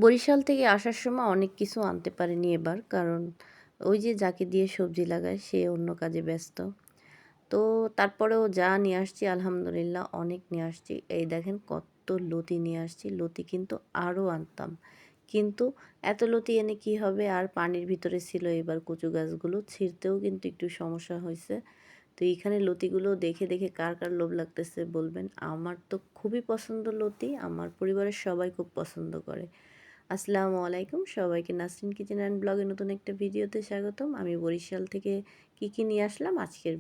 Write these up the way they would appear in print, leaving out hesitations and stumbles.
বরিশাল থেকে আসার সময় অনেক কিছু আনতে পারিনি এবার, কারণ ওই যে যাকে দিয়ে সবজি লাগায় সে অন্য কাজে ব্যস্ত। তো তারপরেও যা নিয়ে আসছি আলহামদুলিল্লাহ অনেক নিয়ে আসছি। এই দেখেন কত লতি নিয়ে আসছি, লতি কিন্তু আরও আনতাম, কিন্তু এত লতি এনে কি হবে, আর পানির ভিতরে ছিল এবার কচু গাছগুলো, ছিঁড়তেও কিন্তু একটু সমস্যা হয়েছে। তো এইখানে লতিগুলো দেখে দেখে কার কার লোভ লাগতেছে বলবেন। আমার তো খুবই পছন্দ লতি, আমার পরিবারের সবাই খুব পছন্দ করে। আসসালামু আলাইকুম, সবাইকে নাসরিন কিচেন অ্যান্ড ব্লগে নতুন একটা ভিডিওতে স্বাগতম। আমি বরিশাল থেকে কি নিয়ে আসলাম আজকের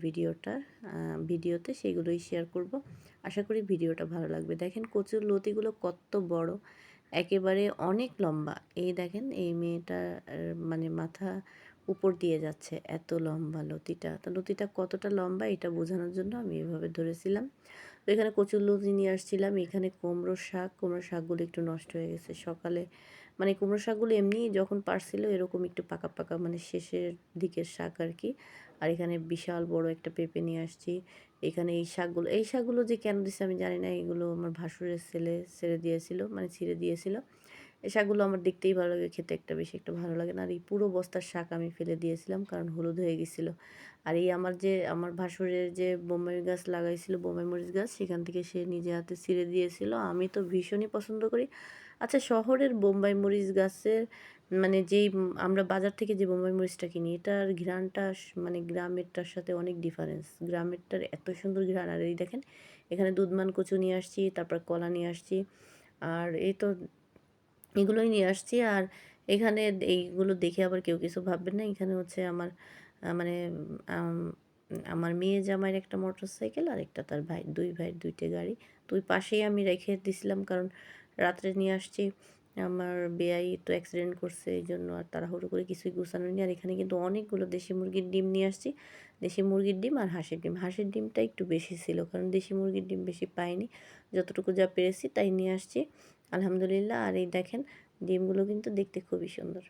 ভিডিওতে সেগুলোই শেয়ার করব। আশা করি ভিডিওটা ভালো লাগবে। দেখেন কচুর লতিগুলো কত বড়, একেবারে অনেক লম্বা। এই দেখেন এই মেয়েটা মানে মাথা উপর দিয়ে যাচ্ছে, এত লম্বা লতিটা। তো লতিটা কতটা লম্বা এটা বোঝানোর জন্য আমি এভাবে ধরেছিলাম। তো এখানে কচুরলতি নিয়ে আসছিলাম, এখানে কুমড়ো শাকগুলো একটু নষ্ট হয়ে গেছে সকালে। মানে কুমড়ো শাকগুলো এমনি যখন পারছিল এরকম একটু পাকা পাকা, মানে শেষের দিকের শাক আর কি। আর এখানে বিশাল বড় একটা পেঁপে নিয়ে আসছি। এখানে এই শাকগুলো যে কেন দিছে আমি জানি না, এগুলো আমার ভাসুরের ছেলে ছেড়ে দিয়েছিল, মানে ছিঁড়ে দিয়েছিল। এই শাকগুলো আমার দেখতেই ভালো লাগে, খেতে বেশি একটা ভালো লাগে না। আর এই পুরো বস্তার শাক আমি ফেলে দিয়েছিলাম, কারণ হলুদ হয়ে গেছিলো। আর এই আমার ভাসুরের যে বোম্বাই গাছ লাগাইছিল, বোম্বাই মরিচ গাছ, সেখান থেকে সে নিজে হাতে ছিঁড়ে দিয়েছিল। আমি তো ভীষণই পছন্দ করি। আচ্ছা, শহরের বোম্বাই মরিচ গাছের মানে আমরা বাজার থেকে যে বোম্বাই মরিচটা কিনি, এটার ঘ্রাণটা মানে গ্রামেরটার সাথে অনেক ডিফারেন্স। গ্রামেরটার এত সুন্দর ঘ্রাণ। আর এই দেখেন এখানে দুধমান কচু নিয়ে আসছি, তারপর কলা নিয়ে আসছি, আর এই তো এগুলোই নিয়ে আসছি। আর এখানে এইগুলো দেখে আবার কেউ কিছু ভাববেন না, এখানে হচ্ছে আমার মানে আম, আমার মেয়ে জামাইয়ের একটা মোটর সাইকেল আর একটা তার ভাই, দুই ভাইয়ের দুইটা গাড়ি। তো ওই পাশেই আমি রেখে দিছিলাম, কারণ রাত্রে নিয়ে আসছি। আমার বেয়াই তো অ্যাক্সিডেন্ট করছে, এই জন্য আর তাড়াহুড়ো করে কিছুই গুছানো নেই। আর এখানে কিন্তু অনেকগুলো দেশি মুরগির ডিম নিয়ে আসছি, দেশি মুরগির ডিম আর হাঁসের ডিমটা একটু বেশি ছিল, কারণ দেশি মুরগির ডিম বেশি পাইনি, যতটুকু যা পেরেছি তাই নিয়ে আসছি আলহামদুলিল্লাহ। আর এই দেখেন ডিমগুলো কিন্তু দেখতে খুবই সুন্দর।